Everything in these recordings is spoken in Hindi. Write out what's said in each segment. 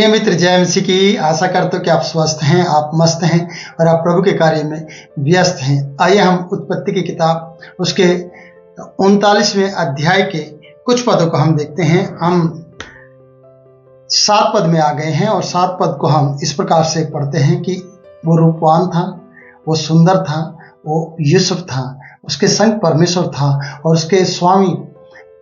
मित्र, जय मसीह की। आशा करते हो कि आप स्वस्थ हैं, आप मस्त हैं और आप प्रभु के कार्य में व्यस्त हैं। आइए हम उत्पत्ति की किताब उसके 39वें अध्याय के कुछ पदों को हम देखते हैं। हम 7 पद में आ गए हैं और 7 पद को हम इस प्रकार से पढ़ते हैं कि वो रूपवान था, वो सुंदर था, वो यूसुफ था, उसके संग परमेश्वर था और उसके स्वामी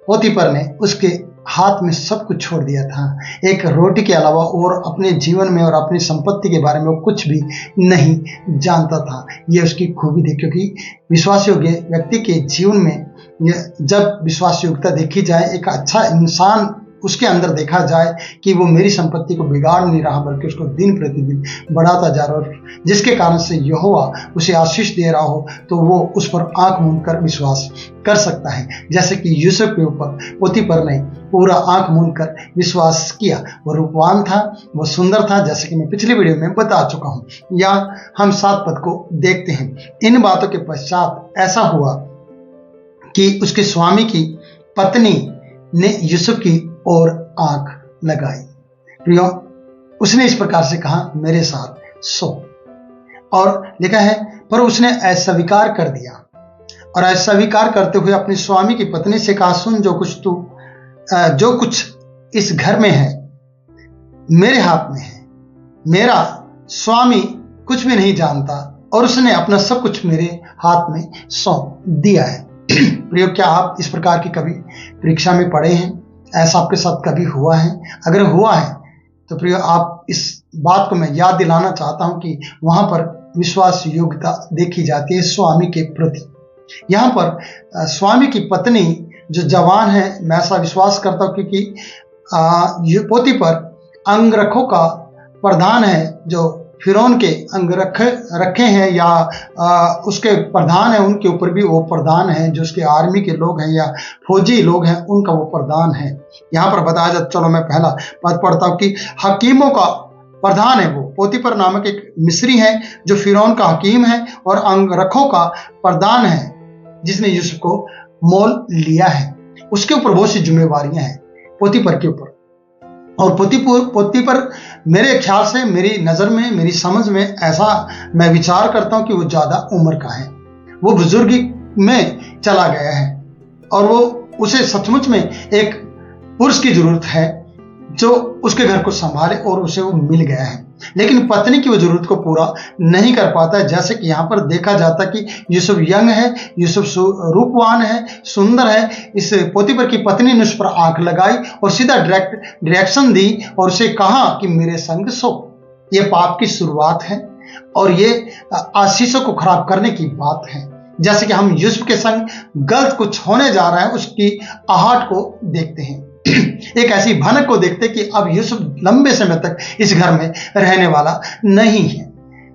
पोतीपर ने उसके हाथ में सब कुछ छोड़ दिया था। एक रोटी के अलावा और अपने जीवन में और अपनी संपत्ति के बारे में वो कुछ भी नहीं जानता था। ये उसकी खूबी थी, क्योंकि विश्वास योग्य व्यक्ति के जीवन में जब विश्वास योग्यता देखी जाए, एक अच्छा इंसान उसके अंदर देखा जाए कि वो मेरी संपत्ति को बिगाड़ नहीं रहा बल्कि उसको दिन प्रतिदिन बढ़ाता जा रहा है, और जिसके कारण से यहोवा उसे आशीष दे रहा हो, तो वो उस पर आंख मूंद कर विश्वास कर सकता है। जैसे कि यूसुफ के ऊपर पोतीपर ने पूरा आंख मूंद कर विश्वास किया। वो रूपवान था, वो सुंदर था, जैसे कि मैं पिछली वीडियो में बता चुका हूँ। या हम 7 पद को देखते हैं। इन बातों के पश्चात ऐसा हुआ कि उसके स्वामी की पत्नी ने यूसुफ की और आंख लगाई। प्रियो, उसने इस प्रकार से कहा, मेरे साथ सो। और लिखा है, पर उसने अस्वीकार कर दिया और अस्वीकार करते हुए अपने स्वामी की पत्नी से कहा, सुन, जो कुछ इस घर में है मेरे हाथ में है। मेरा स्वामी कुछ भी नहीं जानता और उसने अपना सब कुछ मेरे हाथ में सौंप दिया है। प्रियो, क्या आप इस प्रकार की कभी परीक्षा में पढ़े हैं? ऐसा आपके साथ कभी हुआ है? अगर हुआ है तो प्रियो, आप इस बात को मैं याद दिलाना चाहता हूं कि वहां पर विश्वास योग्यता देखी जाती है स्वामी के प्रति। यहाँ पर स्वामी की पत्नी जो जवान है, मैं ऐसा विश्वास करता हूं क्योंकि पोतीपर अंगरखों का प्रधान है, जो फिरौन के अंग रखे हैं या उसके प्रधान है, उनके ऊपर भी वो प्रधान है। जो उसके आर्मी के लोग हैं या फौजी लोग हैं, उनका वो प्रधान है। यहाँ पर बताया जाता, चलो मैं पहला पद पढ़ता हूँ कि हकीमों का प्रधान है वो। पोतीपर नामक एक मिस्री है जो फिरौन का हकीम है और अंगरखों का प्रधान है, जिसने यूसुफ को मोल लिया है। उसके ऊपर बहुत सी जिम्मेवारियां हैं पोतीपर के ऊपर। और पोतीपर मेरे ख्याल से, मेरी नज़र में, मेरी समझ में ऐसा मैं विचार करता हूं कि वो ज़्यादा उम्र का है। वो बुजुर्गी में चला गया है और वो उसे सचमुच में एक पुरुष की जरूरत है जो उसके घर को संभाले, और उसे वो मिल गया है। लेकिन पत्नी की वो जरूरत को पूरा नहीं कर पाता है। जैसे कि यहाँ पर देखा जाता कि यूसुफ यंग है, यूसुफ रूपवान है, सुंदर है। इस पोतीपर की पत्नी ने उस पर आंख लगाई और सीधा डायरेक्शन दी और उसे कहा कि मेरे संग सो। ये पाप की शुरुआत है और ये आशीषों को खराब करने की बात है। जैसे कि हम यूसुफ के संग गलत कुछ होने जा रहा है, उसकी आहट को देखते हैं, एक ऐसी भनक को देखते कि अब यूसुफ लंबे समय तक इस घर में रहने वाला नहीं है।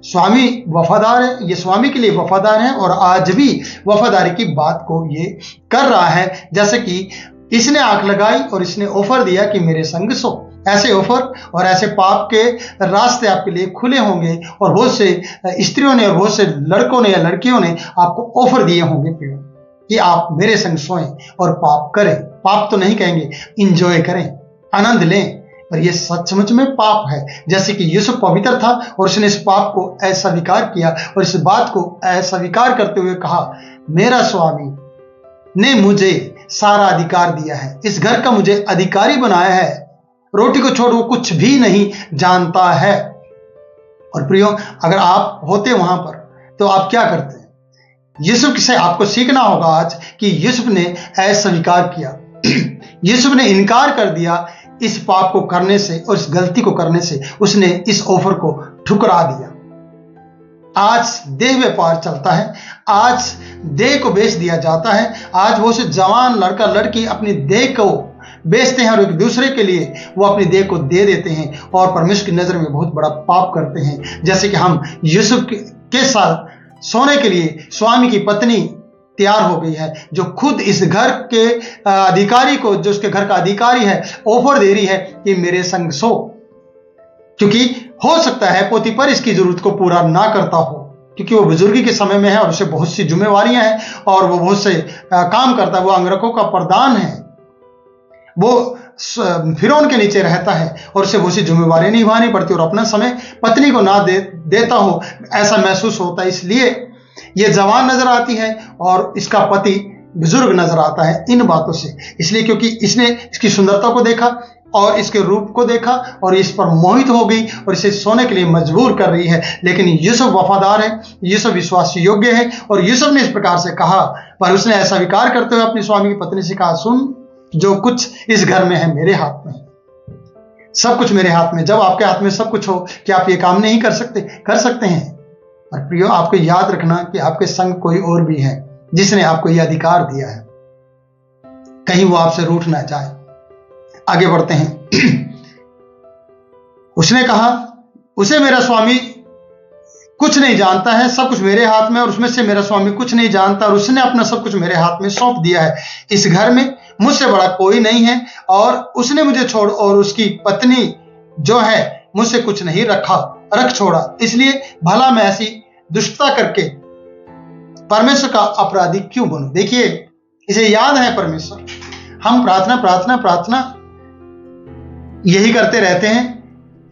स्वामी वफादार है, ये स्वामी के लिए वफादार है और आज भी वफादारी की बात को ये कर रहा है। जैसे कि इसने आंख लगाई और इसने ऑफर दिया कि मेरे संग सो। ऐसे ऑफर और ऐसे पाप के रास्ते आपके लिए खुले होंगे और बहुत से स्त्रियों ने और बहुत से लड़कों ने या लड़कियों ने आपको ऑफर दिए होंगे कि आप मेरे संग सोएं और पाप करें। पाप तो नहीं कहेंगे, इंजॉय करें, आनंद लें, पर यह सचमुच में पाप है। जैसे कि यूसुफ पवित्र था और उसने इस पाप को अस्वीकार किया और इस बात को अस्वीकार करते हुए कहा, मेरा स्वामी ने मुझे सारा अधिकार दिया है, इस घर का मुझे अधिकारी बनाया है, रोटी को छोड़ वो कुछ भी नहीं जानता है। और प्रियो, अगर आप होते वहां पर तो आप क्या करते? यूसुफ से आपको सीखना होगा आज कि यूसुफ ने अस्वीकार किया, यूसुफ ने इनकार कर दिया इस पाप को करने से और इस गलती को करने से। उसने इस ऑफर को ठुकरा दिया। आज देह व्यापार चलता है, आज देह को बेच दिया जाता है। आज वो से जवान लड़का लड़की अपनी देह को बेचते हैं और एक दूसरे के लिए वो अपनी देह को दे देते हैं और परमेश्वर की नजर में बहुत बड़ा पाप करते हैं। जैसे कि हम यूसुफ के साथ सोने के लिए स्वामी की पत्नी तैयार हो गई है, जो खुद इस घर के अधिकारी को, जो उसके घर का अधिकारी है, ऑफर दे रही है कि मेरे संग सो। क्योंकि हो सकता है पोतीपर इसकी जरूरत को पूरा ना करता हो, क्योंकि वो बुजुर्गी के समय में है और उसे बहुत सी जिम्मेवारियां हैं और वो बहुत से काम करता है। वो अंगरखों का प्रधान है वो फिरौन के नीचे रहता है और उसे बहुत सी जिम्मेवारी निभानी पड़ती है और अपना समय पत्नी को ना देता हो ऐसा महसूस होता है। इसलिए ये जवान नजर आती है और इसका पति बुजुर्ग नजर आता है इन बातों से, इसलिए क्योंकि इसने इसकी सुंदरता को देखा और इसके रूप को देखा और इस पर मोहित हो गई और इसे सोने के लिए मजबूर कर रही है। लेकिन यूसुफ वफादार है, यूसुफ विश्वास योग्य है और यूसुफ ने इस प्रकार से कहा, पर उसने ऐसा विकार करते हुए अपनी स्वामी की पत्नी से कहा, सुन, जो कुछ इस घर में है मेरे हाथ में, सब कुछ मेरे हाथ में। जब आपके हाथ में सब कुछ हो कि आप ये काम नहीं कर सकते? कर सकते हैं। और प्रियो, आपको याद रखना कि आपके संग कोई और भी है जिसने आपको यह अधिकार दिया है, कहीं वो आपसे रूठ ना जाए। आगे बढ़ते हैं। उसने कहा, उसे मेरा स्वामी कुछ नहीं जानता है, सब कुछ मेरे हाथ में, और उसमें से मेरा स्वामी कुछ नहीं जानता और उसने अपना सब कुछ मेरे हाथ में सौंप दिया है। इस घर में मुझसे बड़ा कोई नहीं है और उसने मुझे छोड़ और उसकी पत्नी जो है मुझसे कुछ नहीं रख छोड़ा। इसलिए भला मैं ऐसी दुष्टता करके परमेश्वर का अपराधी क्यों बनूं? देखिए, इसे याद है परमेश्वर, हम प्रार्थना प्रार्थना प्रार्थना यही करते रहते हैं,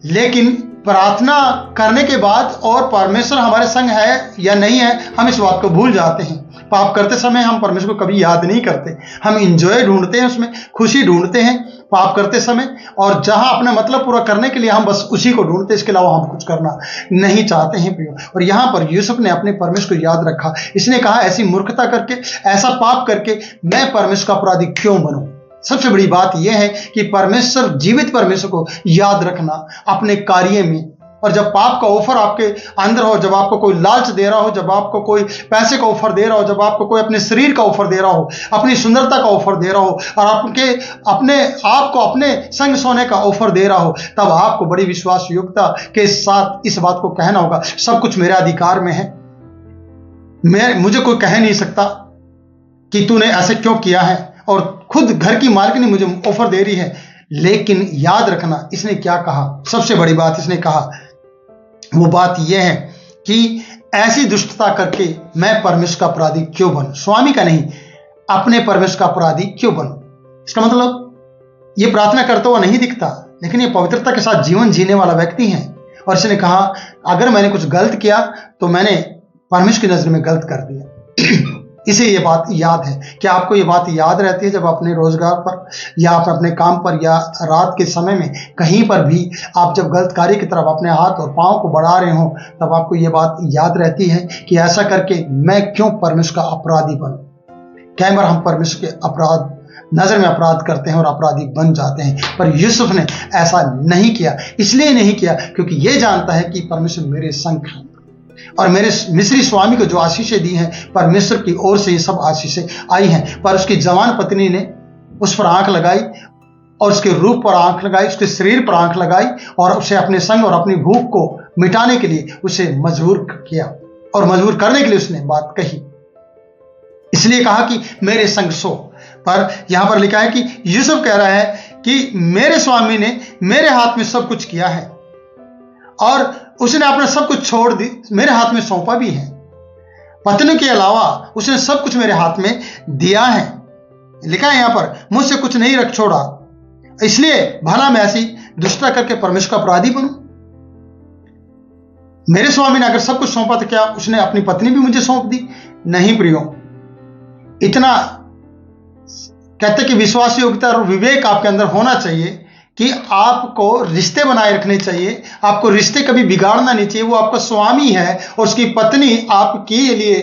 लेकिन प्रार्थना करने के बाद और परमेश्वर हमारे संग है या नहीं है, हम इस बात को भूल जाते हैं। पाप करते समय हम परमेश्वर को कभी याद नहीं करते, हम इंजॉय ढूंढते हैं, उसमें खुशी ढूंढते हैं पाप करते समय, और जहां अपना मतलब पूरा करने के लिए हम बस उसी को ढूंढते हैं, इसके अलावा हम कुछ करना नहीं चाहते हैं प्रियो। और यहां पर यूसुफ ने अपने परमेश्वर को याद रखा। इसने कहा, ऐसी मूर्खता करके, ऐसा पाप करके मैं परमेश्वर का अपराधी क्यों बनूं? सबसे बड़ी बात यह है कि परमेश्वर, जीवित परमेश्वर को याद रखना अपने कार्य में। और जब पाप का ऑफर आपके अंदर हो, जब आपको कोई लालच दे रहा हो, जब आपको कोई पैसे का ऑफर दे रहा हो, जब आपको कोई अपने शरीर का ऑफर दे रहा हो, अपनी सुंदरता का ऑफर दे रहा हो और अपने आप को अपने संग सोने का ऑफर दे रहा हो, तब आपको बड़ी विश्वास योग्यता के साथ इस बात को कहना होगा, सब कुछ मेरे अधिकार में है, मुझे कोई कह नहीं सकता कि तूने ऐसे क्यों किया है, और खुद घर की मालकिन मुझे ऑफर दे रही है। लेकिन याद रखना, इसने क्या कहा? सबसे बड़ी बात इसने कहा, वो बात यह है कि ऐसी दुष्टता करके मैं परमेश्वर का अपराधी क्यों बनूं? स्वामी का नहीं, अपने परमेश्वर का अपराधी क्यों बनूं? इसका मतलब ये प्रार्थना करता हुआ नहीं दिखता, लेकिन ये पवित्रता के साथ जीवन जीने वाला व्यक्ति है। और इसने कहा, अगर मैंने कुछ गलत किया तो मैंने परमेश्वर की नजर में गलत कर दिया। इसे ये बात याद है। क्या आपको ये बात याद रहती है जब अपने रोजगार पर या अपने काम पर या रात के समय में कहीं पर भी आप जब गलत कार्य की तरफ अपने हाथ और पांव को बढ़ा रहे हो, तब आपको ये बात याद रहती है कि ऐसा करके मैं क्यों परमेश्वर का अपराधी बनूं? कई बार हम परमेश्वर के नजर में अपराध करते हैं और अपराधी बन जाते हैं, पर यूसुफ ने ऐसा नहीं किया। इसलिए नहीं किया क्योंकि ये जानता है कि परमेश्वर मेरे संग है और मेरे मिस्री स्वामी को जो आशीषें दी हैं, परमेश्वर की ओर से ये सब आशीषें आई हैं। पर उसकी जवान पत्नी ने उस पर आंख लगाई और उसके रूप पर आंख लगाई, उसके शरीर पर आंख लगाई और उसे अपने संग और अपनी भूख को मिटाने के लिए उसे मजबूर किया, और मजबूर करने के लिए उसने बात कही। इसलिए कहा कि मेरे संग सो। पर यहां पर लिखा है कि यूसुफ कह रहा है कि मेरे स्वामी ने मेरे हाथ में सब कुछ किया है और उसने अपना सब कुछ छोड़ दी, मेरे हाथ में सौंपा भी है। पत्नी के अलावा उसने सब कुछ मेरे हाथ में दिया है। लिखा है यहां पर, मुझसे कुछ नहीं रख छोड़ा, इसलिए भला मैं ऐसी दुष्टता करके परमेश्वर का अपराधी बनूं? मेरे स्वामी ने अगर सब कुछ सौंपा तो क्या उसने अपनी पत्नी भी मुझे सौंप दी? नहीं प्रियो, इतना कहते कि विश्वास योग्यता और विवेक आपके अंदर होना चाहिए कि आपको रिश्ते बनाए रखने चाहिए, आपको रिश्ते कभी बिगाड़ना नहीं चाहिए। वो आपका स्वामी है और उसकी पत्नी आपके लिए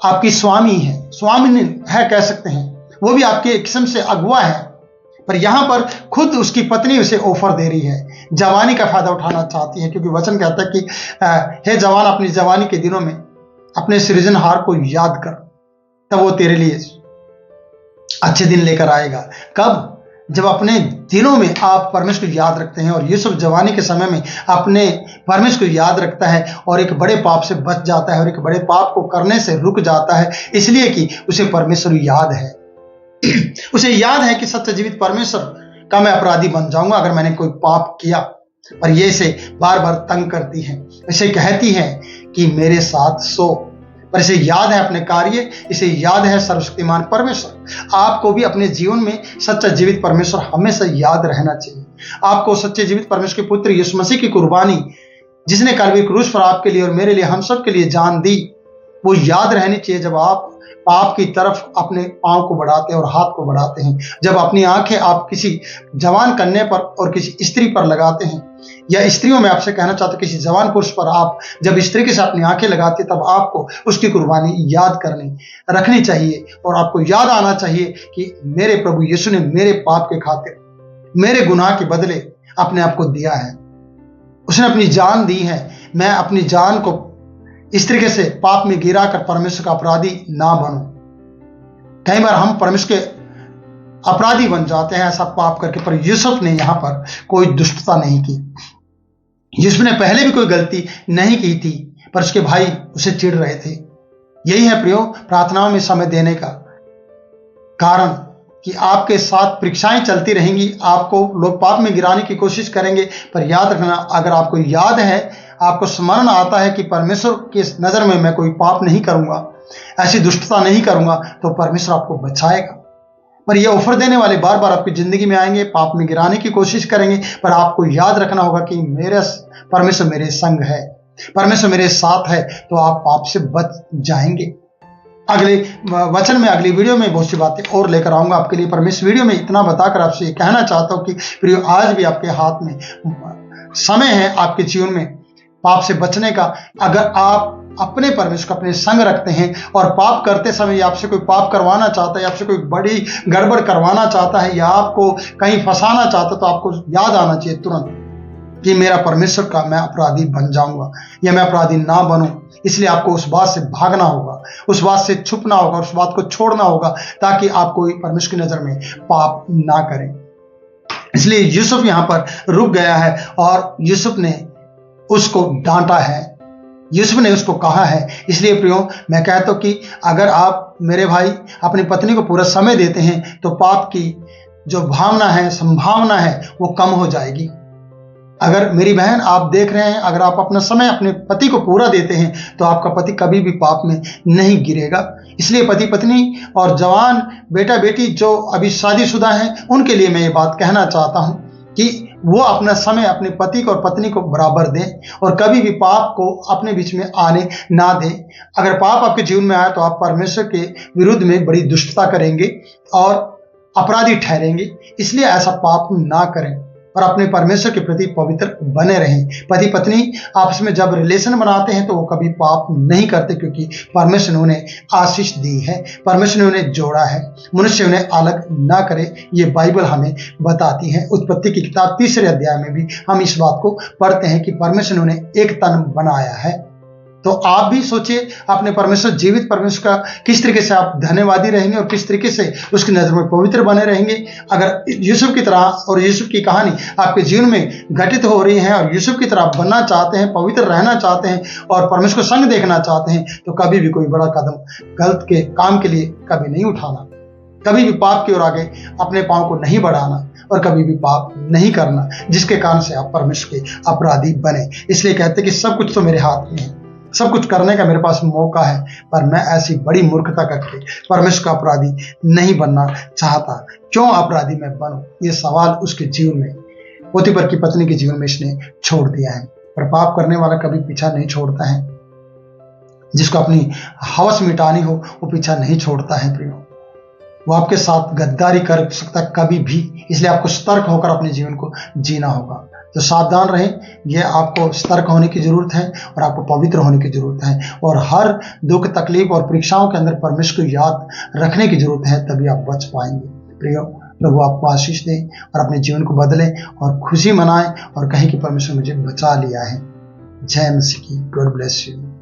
आपकी स्वामी है, स्वामी है कह सकते हैं, वो भी आपके एक किस्म से अगुआ है। पर यहां पर खुद उसकी पत्नी उसे ऑफर दे रही है, जवानी का फायदा उठाना चाहती है, क्योंकि वचन कहता है कि हे जवान, अपनी जवानी के दिनों में अपने सृजनहार को याद कर, तब वो तेरे लिए अच्छे दिन लेकर आएगा। कब? जब अपने दिनों में आप परमेश्वर को याद रखते हैं। और यूसुफ जवानी के समय में अपने परमेश्वर को याद रखता है और एक बड़े पाप से बच जाता है और एक बड़े पाप को करने से रुक जाता है, इसलिए कि उसे परमेश्वर याद है। उसे याद है कि सत्य जीवित परमेश्वर का मैं अपराधी बन जाऊंगा अगर मैंने कोई पाप किया। और ये इसे बार बार तंग करती है, इसे कहती है कि मेरे साथ सो। पर इसे याद है अपने कार्य, इसे याद है सर्वशक्तिमान परमेश्वर। आपको भी अपने जीवन में सच्चा जीवित परमेश्वर हमेशा याद रहना चाहिए। आपको सच्चे जीवित परमेश्वर के पुत्र यीशु मसीह की कुर्बानी, जिसने कल्वरी क्रूस पर आपके लिए और मेरे लिए, हम सब के लिए जान दी, वो याद रहनी चाहिए जब आप पाप की तरफ अपने पांव को बढ़ाते हैं और हाथ को बढ़ाते हैं, जब अपनी आंखें आप किसी जवान कन्या पर और किसी स्त्री पर लगाते हैं, या स्त्रियों में आपसे कहना चाहते किसी जवान पुरुष पर आप जब इस तरीके से अपनी आंखें लगाते हैं, तब आपको उसकी कुर्बानी याद रखनी चाहिए और आपको याद आना चाहिए कि मेरे प्रभु यीशु ने मेरे पाप के खातिर, मेरे गुनाह के बदले अपने आप को दिया है, उसने अपनी जान दी है। मैं अपनी जान को इस तरीके से पाप में गिरा कर परमेश्वर का अपराधी ना बनूं। कई बार हम परमेश्वर के अपराधी बन जाते हैं ऐसा पाप करके, पर यूसुफ ने यहां पर कोई दुष्टता नहीं की। यूसुफ ने पहले भी कोई गलती नहीं की थी, पर उसके भाई उसे चिढ़ रहे थे। यही है प्रियो प्रार्थनाओं में समय देने का कारण, कि आपके साथ परीक्षाएं चलती रहेंगी, आपको लोग पाप में गिराने की कोशिश करेंगे, पर याद रखना, अगर आपको याद है, आपको स्मरण आता है कि परमेश्वर की नजर में मैं कोई पाप नहीं करूंगा, ऐसी दुष्टता नहीं करूंगा, तो परमेश्वर आपको बचाएगा। पर ये ऑफर देने वाले बार बार आपकी जिंदगी में आएंगे, पाप में गिराने की कोशिश करेंगे, पर आपको याद रखना होगा कि मेरे परमेश्वर मेरे संग है, परमेश्वर मेरे साथ है, तो आप पाप से बच जाएंगे। अगले वचन में, अगली वीडियो में बहुत सी बातें और लेकर आऊंगा आपके लिए, पर मैं इस वीडियो में इतना बताकर आपसे कहना चाहता हूं कि प्रियो, आज भी आपके हाथ में समय है आपके जीवन में पाप से बचने का। अगर आप अपने परमेश्वर को अपने संग रखते हैं और पाप करते समय आपसे कोई पाप करवाना चाहता है, आपसे कोई बड़ी गड़बड़ करवाना चाहता है, या आपको कहीं फंसाना चाहता है, तो आपको याद आना चाहिए तुरंत कि मेरा परमेश्वर का मैं अपराधी बन जाऊंगा या मैं अपराधी ना बनूं। इसलिए आपको उस बात से भागना होगा, उस बात से छुपना होगा, उस बात को छोड़ना होगा, ताकि आप कोई परमेश्वर की नजर में पाप ना करें। इसलिए यूसुफ यहां पर रुक गया है और यूसुफ ने उसको डांटा है, यूसुफ ने उसको कहा है। इसलिए प्रियो, मैं कहता हूं कि अगर आप मेरे भाई अपनी पत्नी को पूरा समय देते हैं, तो पाप की जो भावना है, संभावना है, वो कम हो जाएगी। अगर मेरी बहन आप देख रहे हैं, अगर आप अपना समय अपने पति को पूरा देते हैं, तो आपका पति कभी भी पाप में नहीं गिरेगा। इसलिए पति पत्नी और जवान बेटा बेटी जो अभी शादीशुदा हैं, उनके लिए मैं ये बात कहना चाहता हूं कि वो अपना समय अपने पति को और पत्नी को बराबर दें और कभी भी पाप को अपने बीच में आने ना दें। अगर पाप आपके जीवन में आए, तो आप परमेश्वर के विरुद्ध में बड़ी दुष्टता करेंगे और अपराधी ठहरेंगे। इसलिए ऐसा पाप ना करें और अपने परमेश्वर के प्रति पवित्र बने रहें। पति पत्नी आपस में जब रिलेशन बनाते हैं, तो वो कभी पाप नहीं करते, क्योंकि परमेश्वर ने उन्हें आशीष दी है, परमेश्वर ने उन्हें जोड़ा है, मनुष्य उन्हें अलग ना करे। ये बाइबल हमें बताती है। उत्पत्ति की किताब 3 अध्याय में भी हम इस बात को पढ़ते हैं कि परमेश्वर ने उन्हें एक तन बनाया है। तो आप भी सोचिए, अपने परमेश्वर, जीवित परमेश्वर का किस तरीके से आप धन्यवादी रहेंगे और किस तरीके से उसकी नजर में पवित्र बने रहेंगे। अगर यूसुफ की तरह और यूसुफ की कहानी आपके जीवन में घटित हो रही है और यूसुफ की तरह बनना चाहते हैं, पवित्र रहना चाहते हैं और परमेश्वर को संग देखना चाहते हैं, तो कभी भी कोई बड़ा कदम गलत के काम के लिए कभी नहीं उठाना, कभी भी पाप की ओर आगे अपने पांव को नहीं बढ़ाना और कभी भी पाप नहीं करना, जिसके कारण से आप परमेश्वर के अपराधी बने। इसलिए कहते हैं कि सब कुछ तो मेरे हाथ में है, सब कुछ करने का मेरे पास मौका है, पर मैं ऐसी बड़ी मूर्खता करके परमेश्वर का अपराधी नहीं बनना चाहता। क्यों अपराधी मैं बनूं? ये सवाल उसके जीवन में, पोतीफर की पत्नी के जीवन में इसने छोड़ दिया है। पर पाप करने वाला कभी पीछा नहीं छोड़ता है, जिसको अपनी हवस मिटानी हो वो पीछा नहीं छोड़ता है प्रियो। वो आपके साथ गद्दारी कर सकता है कभी भी। इसलिए आपको सतर्क होकर अपने जीवन को जीना होगा। तो सावधान रहें, ये आपको सतर्क होने की जरूरत है और आपको पवित्र होने की जरूरत है, और हर दुख तकलीफ और परीक्षाओं के अंदर परमेश्वर को याद रखने की जरूरत है, तभी आप बच पाएंगे। प्रियो, प्रभु आपको आशीष दें और अपने जीवन को बदलें और खुशी मनाएं और कहें कि परमेश्वर मुझे बचा लिया है। जय मसीह की। God bless you.